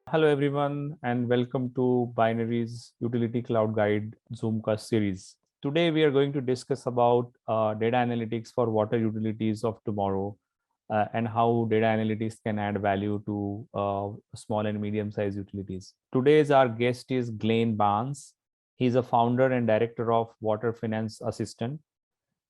Hello, everyone, and welcome to Binary's Utility Cloud Guide Zoomcast series. Today, we are going to discuss about data analytics for water utilities of tomorrow and how data analytics can add value to small and medium-sized utilities. Today's our guest is Glenn Barnes. He's a founder and director of Water Finance Assistant.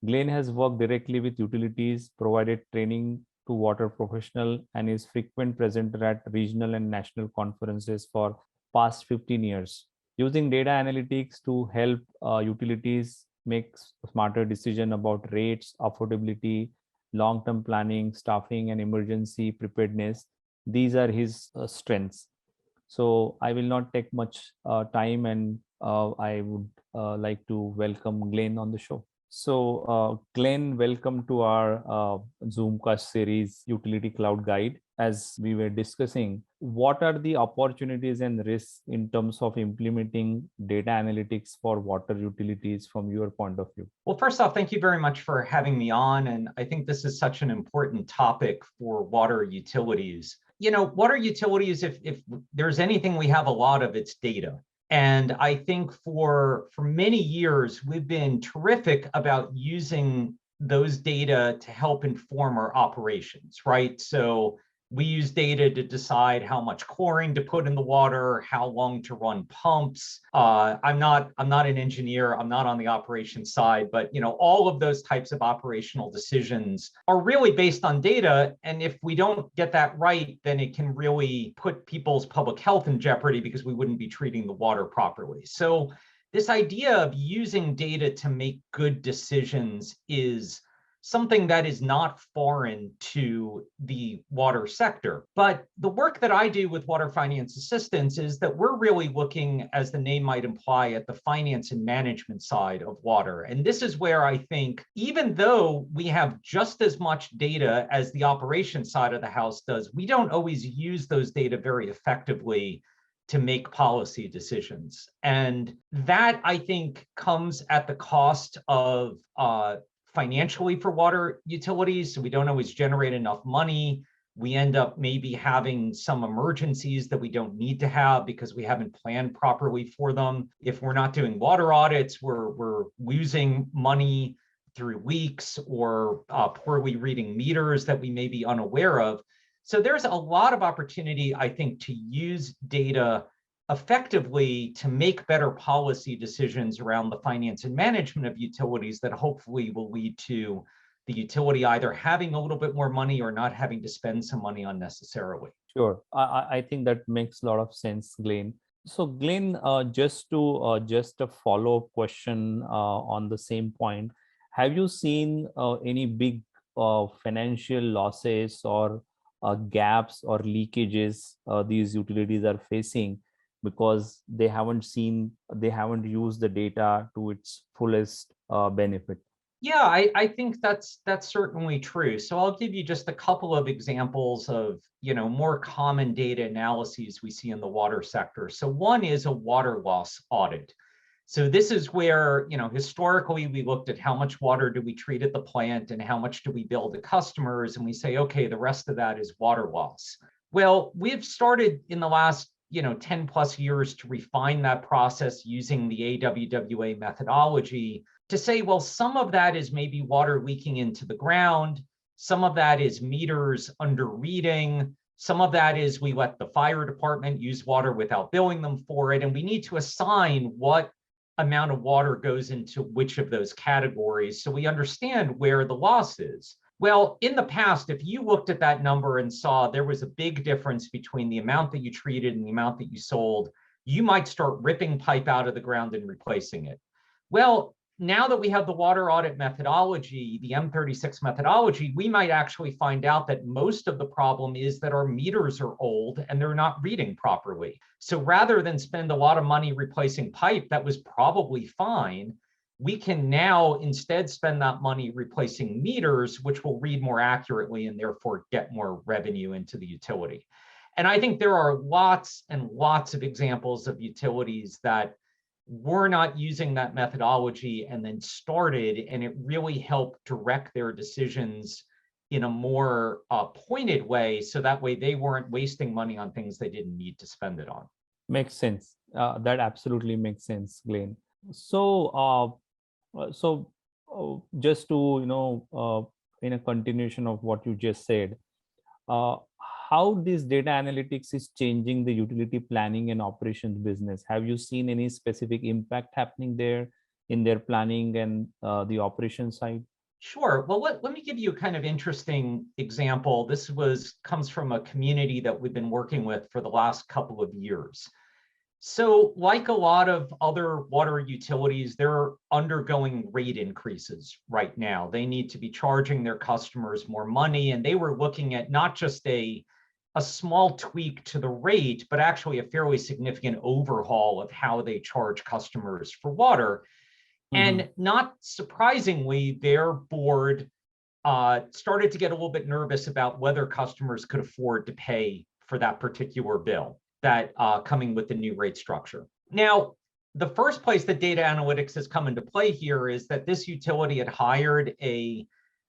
Glenn has worked directly with utilities, provided training to water professional, and is frequent presenter at regional and national conferences for past 15 years. Using data analytics to help utilities make smarter decision about rates, affordability, long-term planning, staffing, and emergency preparedness. These are his strengths. So I will not take much time, and I would like to welcome Glenn on the show. So, Glenn, welcome to our Zoomcast series, Utility Cloud Guide. As we were discussing, what are the opportunities and risks in terms of implementing data analytics for water utilities from your point of view? Well, first off, thank you very much for having me on. And I think this is such an important topic for water utilities. Water utilities, if there's anything we have a lot of, it's data. And I think for many years, we've been terrific about using those data to help inform our operations, right? So we use data to decide how much chlorine to put in the water, how long to run pumps. I'm not an engineer. I'm not on the operations side, but all of those types of operational decisions are really based on data. And if we don't get that right, then it can really put people's public health in jeopardy because we wouldn't be treating the water properly. So this idea of using data to make good decisions is something that is not foreign to the water sector. But the work that I do with Water Finance Assistance is that we're really looking, as the name might imply, at the finance and management side of water. And this is where I think, even though we have just as much data as the operations side of the house does, we don't always use those data very effectively to make policy decisions. And that, I think, comes at the cost of financially for water utilities. So we don't always generate enough money. We end up maybe having some emergencies that we don't need to have because we haven't planned properly for them. If we're not doing water audits, we're losing money through leaks or poorly reading meters that we may be unaware of. So there's a lot of opportunity, I think, to use data effectively to make better policy decisions around the finance and management of utilities that hopefully will lead to the utility either having a little bit more money or not having to spend some money unnecessarily. Sure. I think that makes a lot of sense, Glenn. So, Glenn, just a follow-up question on the same point. Have you seen any big financial losses or gaps or leakages these utilities are facing because they haven't used the data to its fullest benefit? Yeah, I think that's certainly true. So I'll give you just a couple of examples of, more common data analyses we see in the water sector. So one is a water loss audit. So this is where, historically we looked at how much water do we treat at the plant and how much do we bill to customers, and we say, okay, the rest of that is water loss. Well, we've started in the last 10 plus years to refine that process using the AWWA methodology to say, well, some of that is maybe water leaking into the ground. Some of that is meters under reading. Some of that is we let the fire department use water without billing them for it. And we need to assign what amount of water goes into which of those categories so we understand where the loss is. Well, in the past, if you looked at that number and saw there was a big difference between the amount that you treated and the amount that you sold, you might start ripping pipe out of the ground and replacing it. Well, now that we have the water audit methodology, the M36 methodology, we might actually find out that most of the problem is that our meters are old and they're not reading properly. So rather than spend a lot of money replacing pipe that was probably fine, we can now instead spend that money replacing meters, which will read more accurately and therefore get more revenue into the utility. And I think there are lots and lots of examples of utilities that were not using that methodology and then started, and it really helped direct their decisions in a more pointed way, so that way they weren't wasting money on things they didn't need to spend it on. Makes sense. That absolutely makes sense, Glenn. So, just to, in a continuation of what you just said, uh, how this data analytics is changing the utility planning and operations business? Have you seen any specific impact happening there in their planning and the operation side? Sure. Well, let me give you a kind of interesting example. This comes from a community that we've been working with for the last couple of years. So like a lot of other water utilities, they're undergoing rate increases right now. They need to be charging their customers more money, and they were looking at not just a small tweak to the rate, but actually a fairly significant overhaul of how they charge customers for water. And not surprisingly, their board started to get a little bit nervous about whether customers could afford to pay for that particular bill that coming with the new rate structure. Now, the first place that data analytics has come into play here is that this utility had hired a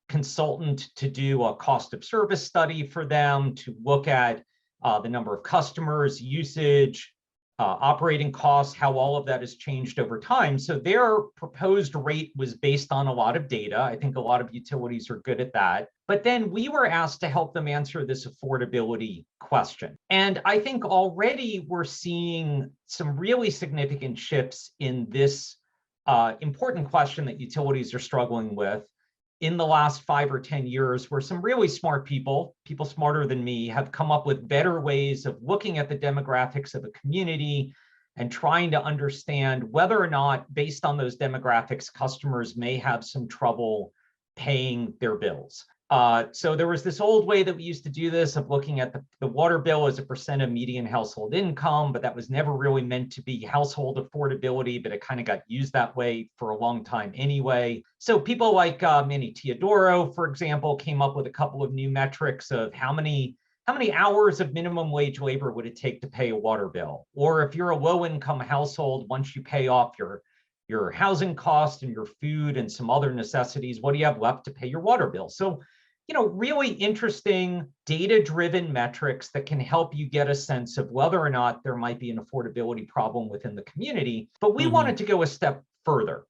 consultant to do a cost of service study for them, to look at the number of customers, usage, operating costs, how all of that has changed over time. So their proposed rate was based on a lot of data. I think a lot of utilities are good at that. But then we were asked to help them answer this affordability question. And I think already we're seeing some really significant shifts in this important question that utilities are struggling with in the last 5 or 10 years, where some really smart people smarter than me, have come up with better ways of looking at the demographics of a community and trying to understand whether or not, based on those demographics, customers may have some trouble paying their bills. So there was this old way that we used to do this, of looking at the water bill as a percent of median household income, but that was never really meant to be household affordability, but it kind of got used that way for a long time anyway. So people like Manny Teodoro, for example, came up with a couple of new metrics of how many hours of minimum wage labor would it take to pay a water bill? Or if you're a low-income household, once you pay off your housing cost and your food and some other necessities, what do you have left to pay your water bill? So, really interesting data-driven metrics that can help you get a sense of whether or not there might be an affordability problem within the community. But we wanted to go a step further,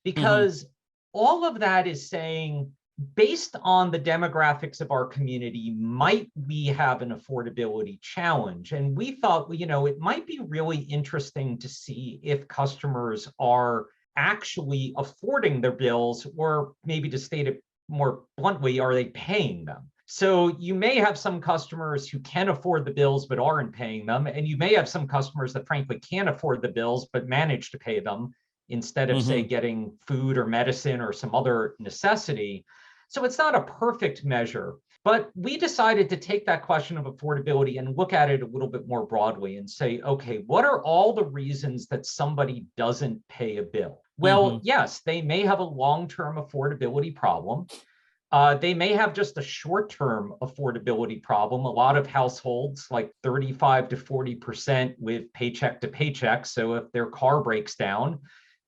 because all of that is saying, based on the demographics of our community, might we have an affordability challenge? And we thought, it might be really interesting to see if customers are actually affording their bills, or maybe, to state it more bluntly, are they paying them? So you may have some customers who can afford the bills but aren't paying them, and you may have some customers that frankly can't afford the bills but manage to pay them instead of, say, getting food or medicine or some other necessity. So it's not a perfect measure, but we decided to take that question of affordability and look at it a little bit more broadly and say, okay, what are all the reasons that somebody doesn't pay a bill? Well, yes, they may have a long-term affordability problem. They may have just a short-term affordability problem. A lot of households, like 35 to 40%, live paycheck to paycheck. So if their car breaks down,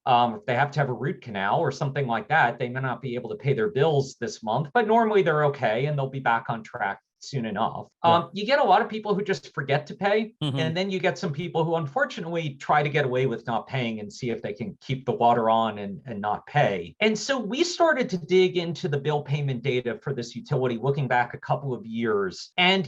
if they have to have a root canal or something like that, they may not be able to pay their bills this month, but normally they're okay and they'll be back on track soon enough. You get a lot of people who just forget to pay, and then you get some people who unfortunately try to get away with not paying and see if they can keep the water on and not pay. And so we started to dig into the bill payment data for this utility, looking back a couple of years. And,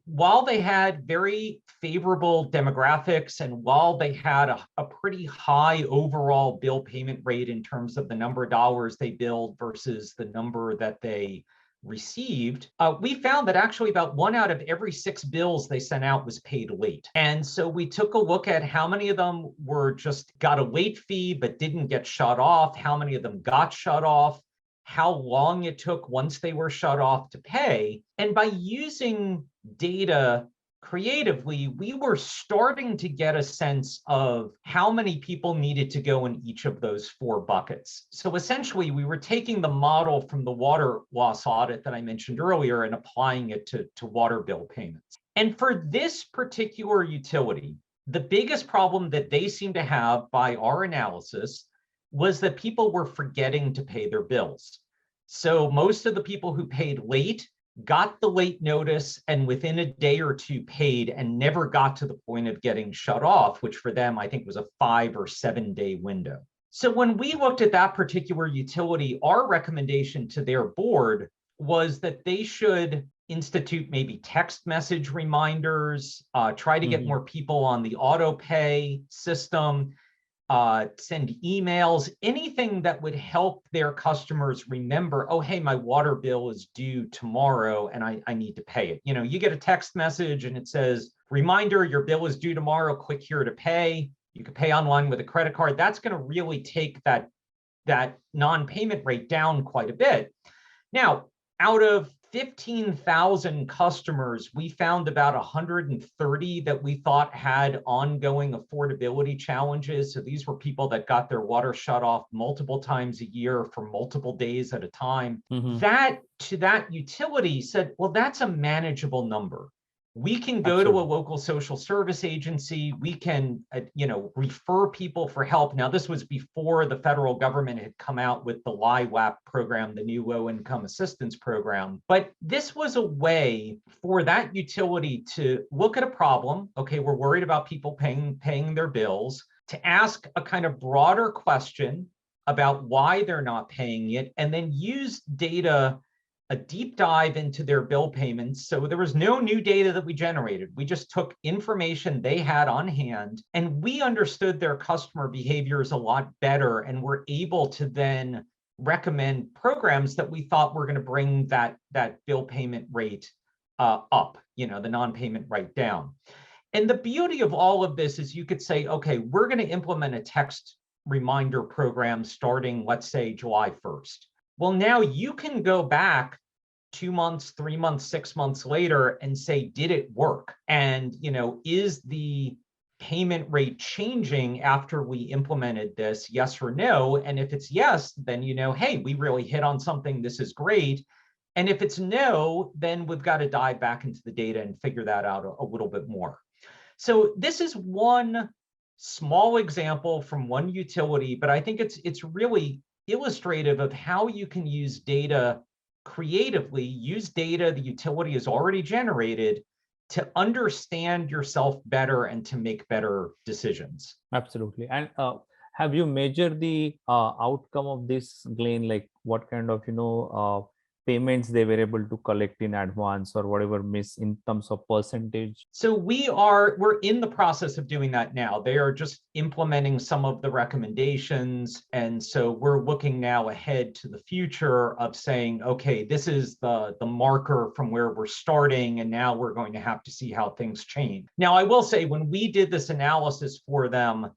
while they had very favorable demographics, and while they had a pretty high overall bill payment rate in terms of the number of dollars they billed versus the number that they received, we found that actually about 1 out of every 6 bills they sent out was paid late. And so we took a look at how many of them were just got a late fee but didn't get shut off, how many of them got shut off, how long it took once they were shut off to pay. And by using data creatively, we were starting to get a sense of how many people needed to go in each of those 4 buckets. So essentially, we were taking the model from the water loss audit that I mentioned earlier and applying it to water bill payments. And for this particular utility, the biggest problem that they seem to have, by our analysis, was that people were forgetting to pay their bills. So most of the people who paid late got the late notice and within a day or two paid and never got to the point of getting shut off, which for them, I think was a 5 or 7 day window. So when we looked at that particular utility, our recommendation to their board was that they should institute maybe text message reminders, try to get more people on the auto pay system, send emails, anything that would help their customers remember, oh, hey, my water bill is due tomorrow and I need to pay it. You know, you get a text message and it says, reminder, your bill is due tomorrow, click here to pay. You can pay online with a credit card. That's going to really take that non-payment rate down quite a bit. Now, out of 15,000 customers, we found about 130 that we thought had ongoing affordability challenges. So these were people that got their water shut off multiple times a year for multiple days at a time. That utility said, well, that's a manageable number. We can go to a local social service agency. We can, refer people for help. Now, this was before the federal government had come out with the LIWAP program, the new low income assistance program. But this was a way for that utility to look at a problem. Okay, we're worried about people paying their bills, to ask a kind of broader question about why they're not paying it, and then use data, a deep dive into their bill payments. So there was no new data that we generated. We just took information they had on hand and we understood their customer behaviors a lot better and were able to then recommend programs that we thought were going to bring that bill payment rate up, the non-payment rate down. And the beauty of all of this is you could say, okay, we're going to implement a text reminder program starting, let's say, July 1st. Well, now you can go back 2 months, 3 months, 6 months later and say, did it work? And, is the payment rate changing after we implemented this? Yes or no? And if it's yes, then hey, we really hit on something. This is great. And if it's no, then we've got to dive back into the data and figure that out a little bit more. So this is one small example from one utility, but I think it's really illustrative of how you can use data creatively, use data the utility has already generated to understand yourself better and to make better decisions. Absolutely. And have you measured the outcome of this, Glenn? Like what kind of payments they were able to collect in advance or whatever miss in terms of percentage? So we're in the process of doing that now. They are just implementing some of the recommendations. And so we're looking now ahead to the future of saying, okay, this is the marker from where we're starting. And now we're going to have to see how things change. Now, I will say when we did this analysis for them,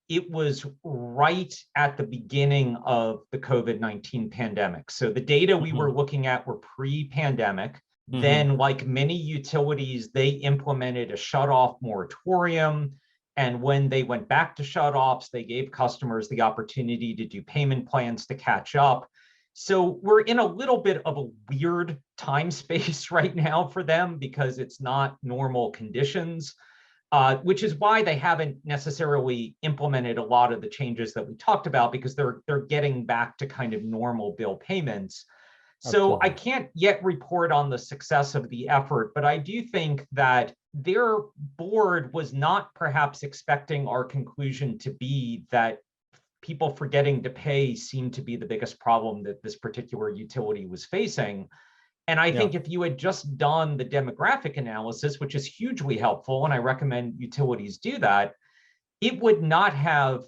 it was right at the beginning of the COVID-19 pandemic. So the data we were looking at were pre-pandemic. Then, like many utilities, they implemented a shutoff moratorium. And when they went back to shutoffs, they gave customers the opportunity to do payment plans to catch up. So we're in a little bit of a weird time space right now for them because it's not normal conditions. Which is why they haven't necessarily implemented a lot of the changes that we talked about, because they're getting back to kind of normal bill payments. So I can't yet report on the success of the effort, but I do think that their board was not perhaps expecting our conclusion to be that people forgetting to pay seemed to be the biggest problem that this particular utility was facing. And I think if you had just done the demographic analysis, which is hugely helpful, and I recommend utilities do that, it would not have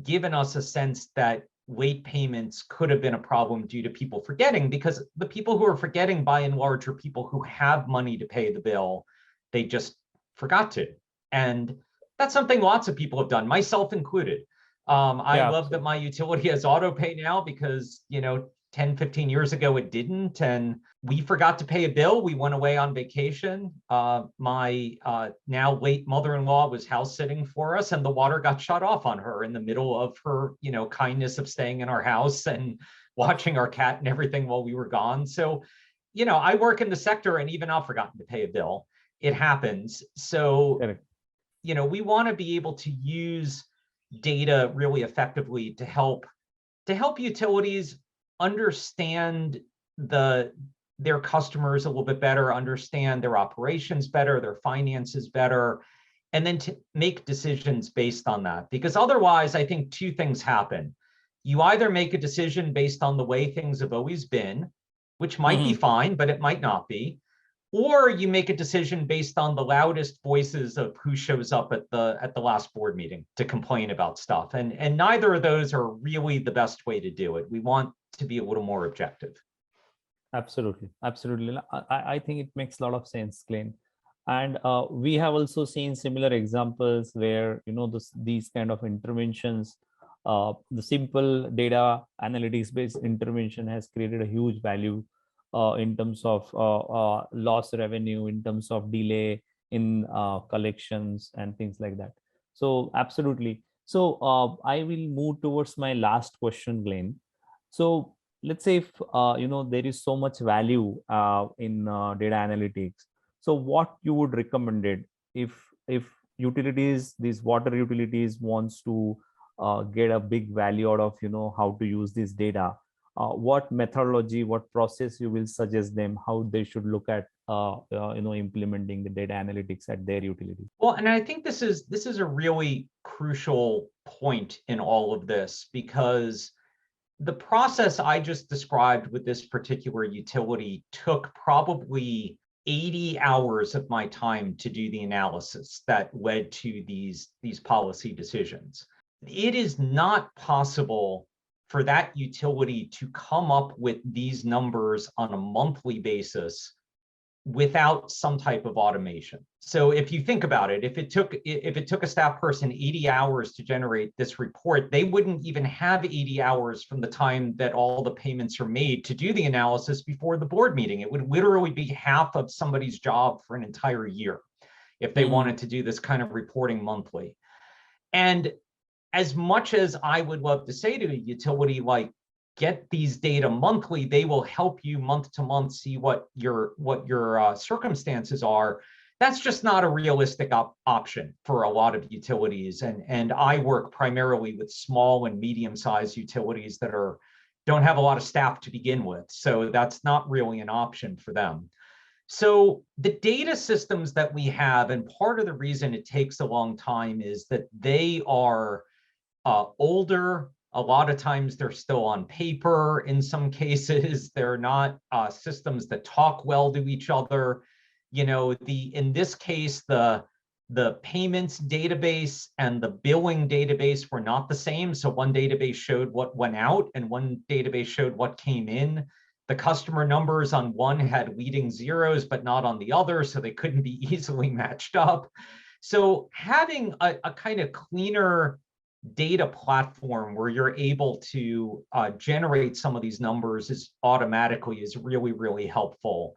given us a sense that late payments could have been a problem due to people forgetting, because the people who are forgetting by and large are people who have money to pay the bill. They just forgot to. And that's something lots of people have done, myself included. I love that my utility has auto pay now because, 10, 15 years ago, it didn't. And we forgot to pay a bill. We went away on vacation. My now late mother-in-law was house sitting for us, and the water got shut off on her in the middle of her, kindness of staying in our house and watching our cat and everything while we were gone. So, I work in the sector, and even I've forgotten to pay a bill. It happens. So, we want to be able to use data really effectively to help utilities understand their customers a little bit better, understand their operations better, their finances better, and then to make decisions based on that. Because otherwise, I think two things happen. You either make a decision based on the way things have always been, which might be fine, but it might not be, or you make a decision based on the loudest voices of who shows up at the last board meeting to complain about stuff. And neither of those are really the best way to do it. We want to be a little more objective. Absolutely, absolutely. I think it makes a lot of sense, Glenn. And we have also seen similar examples where these kind of interventions, the simple data analytics based intervention has created a huge value in terms of loss revenue, in terms of delay in collections and things like that. So absolutely. So I will move towards my last question, Glenn. So let's say if there is so much value in data analytics. So what you would recommend it if utilities, these water utilities wants to get a big value out of how to use this data? What methodology, what process you will suggest them, how they should look at implementing the data analytics at their utility? Well, and I think this is a really crucial point in all of this, because the process I just described with this particular utility took probably 80 hours of my time to do the analysis that led to these policy decisions. It is not possible for that utility to come up with these numbers on a monthly basis without some type of automation. So if you think about it, if it took a staff person 80 hours to generate this report, they wouldn't even have 80 hours from the time that all the payments are made to do the analysis before the board meeting. It would literally be half of somebody's job for an entire year if they wanted to do this kind of reporting monthly. And as much as I would love to say to a utility, like, get these data monthly, they will help you month to month see what your circumstances are. That's just not a realistic option for a lot of utilities. And I work primarily with small and medium-sized utilities that don't have a lot of staff to begin with. So that's not really an option for them. So the data systems that we have, and part of the reason it takes a long time, is that they are older. A lot of times they're still on paper. In some cases, they're not systems that talk well to each other. In this case, the payments database and the billing database were not the same. So one database showed what went out and one database showed what came in. The customer numbers on one had leading zeros, but not on the other, so they couldn't be easily matched up. So having a kind of cleaner data platform where you're able to generate some of these numbers automatically is really, really helpful.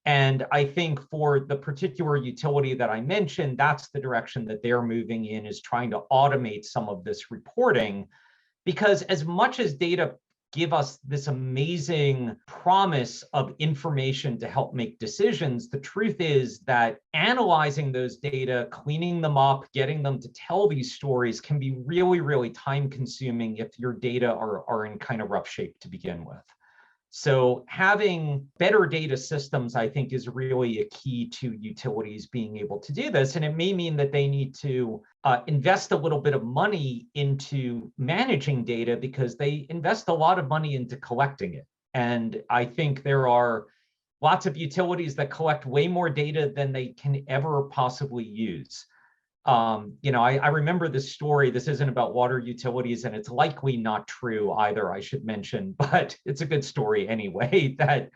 And I think for the particular utility that I mentioned, that's the direction that they're moving in, is trying to automate some of this reporting. Because as much as data give us this amazing promise of information to help make decisions, the truth is that analyzing those data, cleaning them up, getting them to tell these stories can be really, really time consuming if your data are in kind of rough shape to begin with. So having better data systems, I think, is really a key to utilities being able to do this. And it may mean that they need to invest a little bit of money into managing data, because they invest a lot of money into collecting it. And I think there are lots of utilities that collect way more data than they can ever possibly use. I remember this story. This isn't about water utilities, and it's likely not true either, I should mention, but it's a good story anyway, that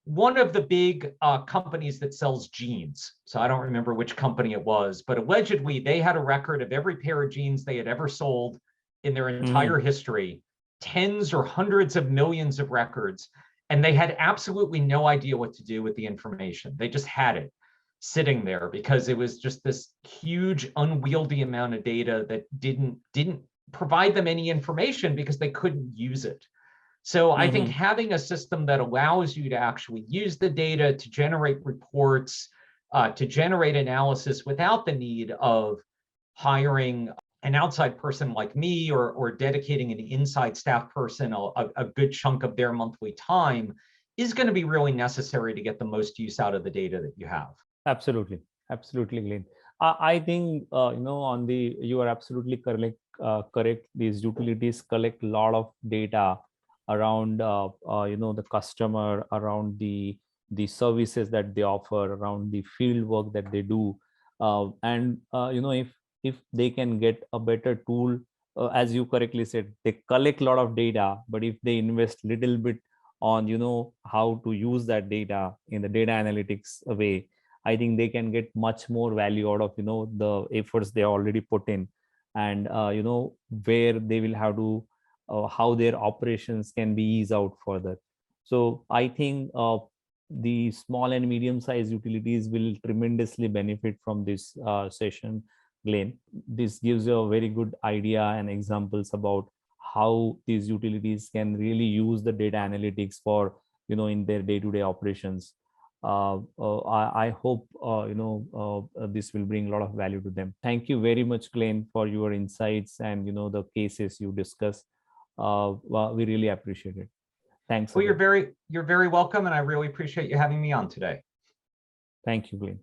one of the big companies that sells jeans, so I don't remember which company it was, but allegedly they had a record of every pair of jeans they had ever sold in their entire history, tens or hundreds of millions of records, and they had absolutely no idea what to do with the information. They just had it sitting there because it was just this huge unwieldy amount of data that didn't provide them any information because they couldn't use it. So I think having a system that allows you to actually use the data to generate reports, to generate analysis without the need of hiring an outside person like me or dedicating an inside staff person a good chunk of their monthly time is going to be really necessary to get the most use out of the data that you have. Absolutely, absolutely, Glenn. I think on the you are absolutely correct. Correct. These utilities collect a lot of data around the customer, around the services that they offer, around the field work that they do, and if they can get a better tool, as you correctly said, they collect a lot of data, but if they invest little bit on how to use that data in the data analytics way, I think they can get much more value out of the efforts they already put in, and where they will have to how their operations can be eased out further. So I think the small and medium sized utilities will tremendously benefit from this session, Glenn. This gives you a very good idea and examples about how these utilities can really use the data analytics for in their day-to-day operations. I hope this will bring a lot of value to them. Thank you very much, Glenn, for your insights and the cases you discuss. Well, we really appreciate it. Thanks. Well, you're very welcome, and I really appreciate you having me on today. Thank you, Glenn.